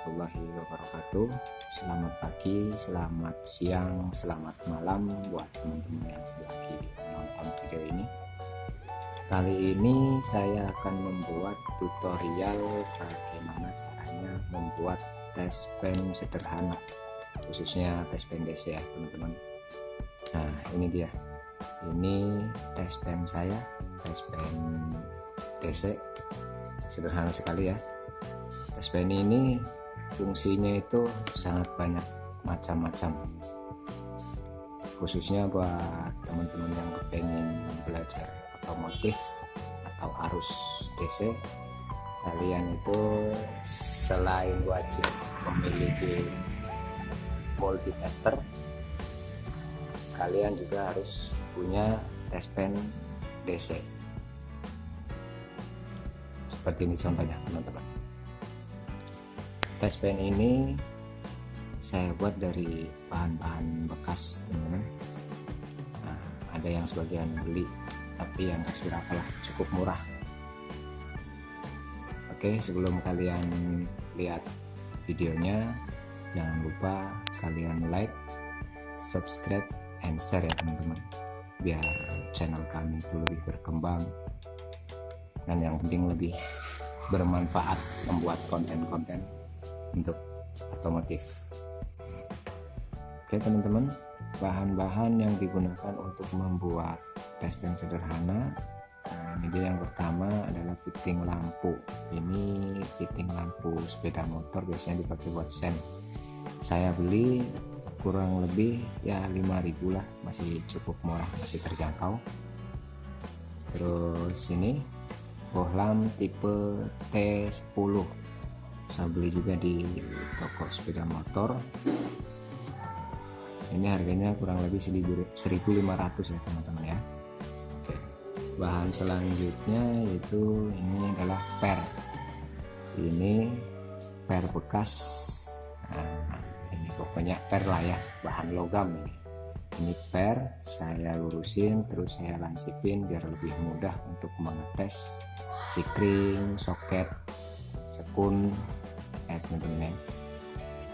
warahmatullahi wabarakatuh. Selamat pagi, selamat siang, selamat malam buat teman-teman yang lagi menonton video ini. Kali ini saya akan membuat tutorial bagaimana caranya membuat test pen sederhana, khususnya test pen DC ya teman-teman. Nah ini dia, ini test pen saya, test pen DC, sederhana sekali ya. Test pen ini fungsinya itu sangat banyak macam-macam, khususnya buat teman-teman yang pengen belajar otomotif atau arus DC. Kalian itu selain wajib memiliki multitester, kalian juga harus punya test pen DC. Seperti ini contohnya teman-teman. Test pen ini saya buat dari bahan-bahan bekas teman-teman. Nah, ada yang sebagian beli, tapi yang kasih lah, cukup murah. Oke, sebelum kalian lihat videonya, jangan lupa kalian like, subscribe, and share ya teman-teman, biar channel kami itu lebih berkembang dan yang penting lebih bermanfaat membuat konten-konten untuk otomotif. Oke teman-teman, bahan-bahan yang digunakan untuk membuat test pen sederhana. Nah, ini dia. Yang pertama adalah fitting lampu. Ini fitting lampu sepeda motor, biasanya dipakai buat sen. Saya beli kurang lebih ya 5.000 lah, masih cukup murah, masih terjangkau. Terus ini bohlam tipe T10, saya beli juga di toko sepeda motor. Ini harganya kurang lebih 1.500 ya teman-teman ya. Oke. Bahan selanjutnya yaitu ini adalah per. Ini per bekas. Nah, ini pokoknya per lah ya, bahan logam ini. Ini per saya lurusin, terus saya lancipin biar lebih mudah untuk mengetes sikring, soket, sekun teman-teman ya.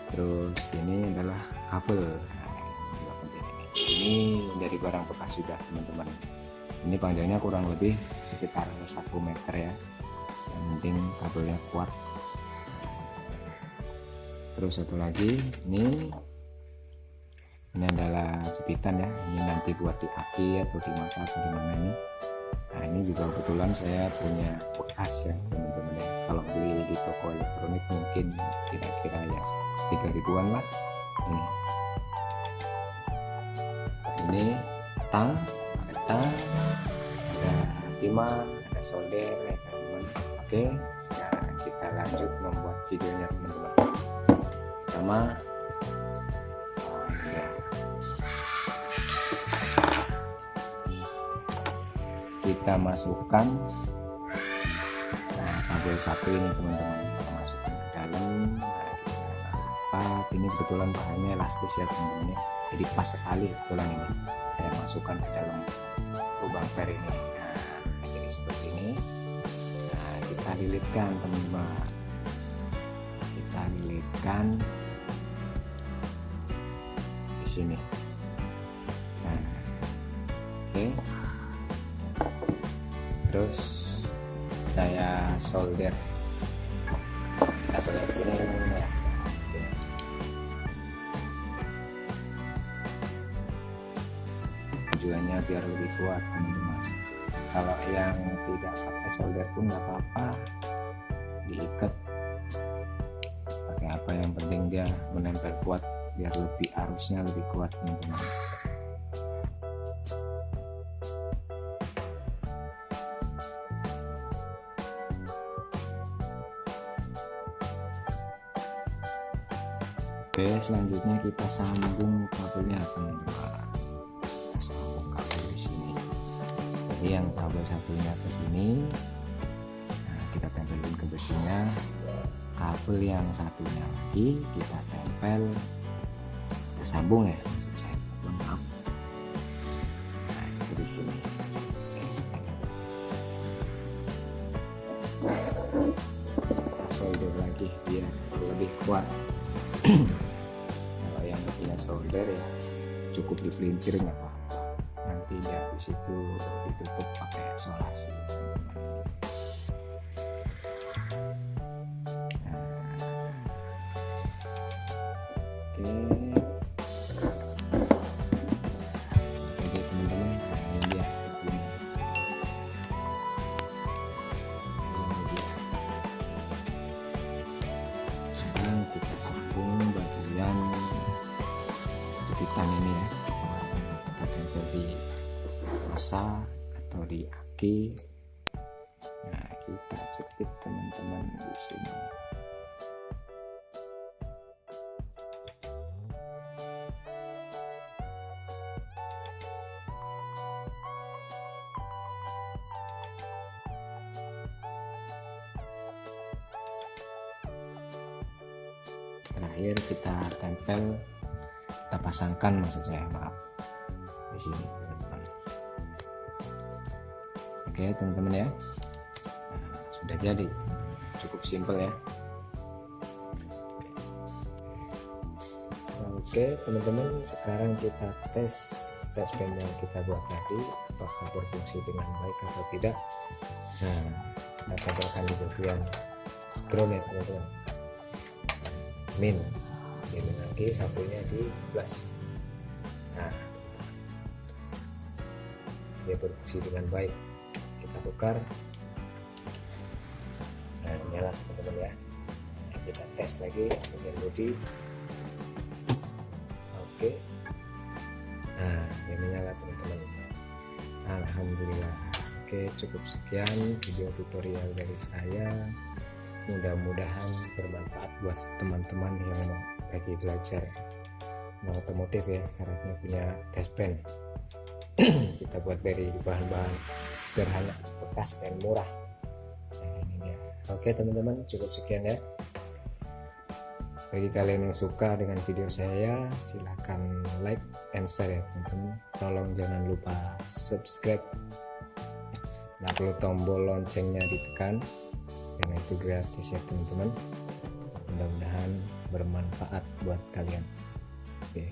Terus ini adalah kabel. Ini dari barang bekas juga teman-teman. Ini panjangnya kurang lebih sekitar 1 meter ya, yang penting kabelnya kuat. Terus satu lagi ini adalah jepitan ya, ini nanti buat di aki atau di masa atau di mana ini. Nah ini juga kebetulan saya punya bekas ya teman-teman ya. Kalau beli di toko elektronik mungkin kira-kira ya 3.000-an lah. Ini tang, ada timah, ada solder ya teman-teman. Oke, sekarang kita lanjut membuat videonya teman-teman. Pertama kita masukkan kabel satu ini teman-teman, kita masukkan ke dalam. Ini kebetulan bahannya elastis ya teman-teman ya, jadi pas sekali kebetulan ini saya masukkan ke dalam lubang per ini. Nah jadi seperti ini. Nah kita lilitkan teman-teman, kita lilitkan di sini. Nah oke. Terus saya solder, kita solder ke sini ya. Tujuannya biar lebih kuat teman-teman. Kalau yang tidak pakai solder pun nggak apa-apa, diikat pakai apa, yang penting dia menempel kuat biar lebih arusnya lebih kuat teman-teman. Oke, selanjutnya kita sambung kabelnya teman-teman. Kita sambung kabel di sini. Jadi yang kabel satunya ke sini, nah, kita tempelin ke besinya. Kabel yang satunya lagi kita tempel, kita sambung ya, maksud saya. Maaf. Nah, itu di sini. Kita solder lagi biar lebih lebih kuat. Kalau yang punya solder ya cukup dipelintir nggak apa-apa, nanti di habis itu ditutup pakai isolasi, teman-teman. Oke teman-teman, ini dia seperti ini. Sekarang kita sambung bagian jepitan ini ya, kita tempel di masa atau di aki. Nah, kita jepit teman-teman di sini. Terakhir kita tempel, kita pasangkan, maksud saya, maaf, di sini teman-teman. Oke teman-teman ya, nah, sudah jadi, cukup simpel ya. Oke teman-teman, sekarang kita tes pen yang kita buat tadi apakah berfungsi dengan baik atau tidak. Nah, kita tempelkan di bagian ground ya teman-teman, min ini lagi, satunya di plus. Nah, dia berfungsi dengan baik, kita tukar. Nah, nyala teman-teman ya. Nah, kita tes lagi bagian bodi. Oke, nah dia menyala teman-teman, alhamdulillah. Oke, cukup sekian video tutorial dari saya, mudah-mudahan bermanfaat buat teman-teman yang lagi belajar otomotif ya. Syaratnya punya test pen. Kita buat dari bahan-bahan sederhana, bekas dan murah. Nah, ini dia. Oke teman-teman, cukup sekian ya. Bagi kalian yang suka dengan video saya, silahkan like and share ya teman-teman. Tolong jangan lupa subscribe. Nah, perlu tombol loncengnya ditekan karena itu gratis ya teman-teman. Mudah-mudahan bermanfaat buat kalian. Oke.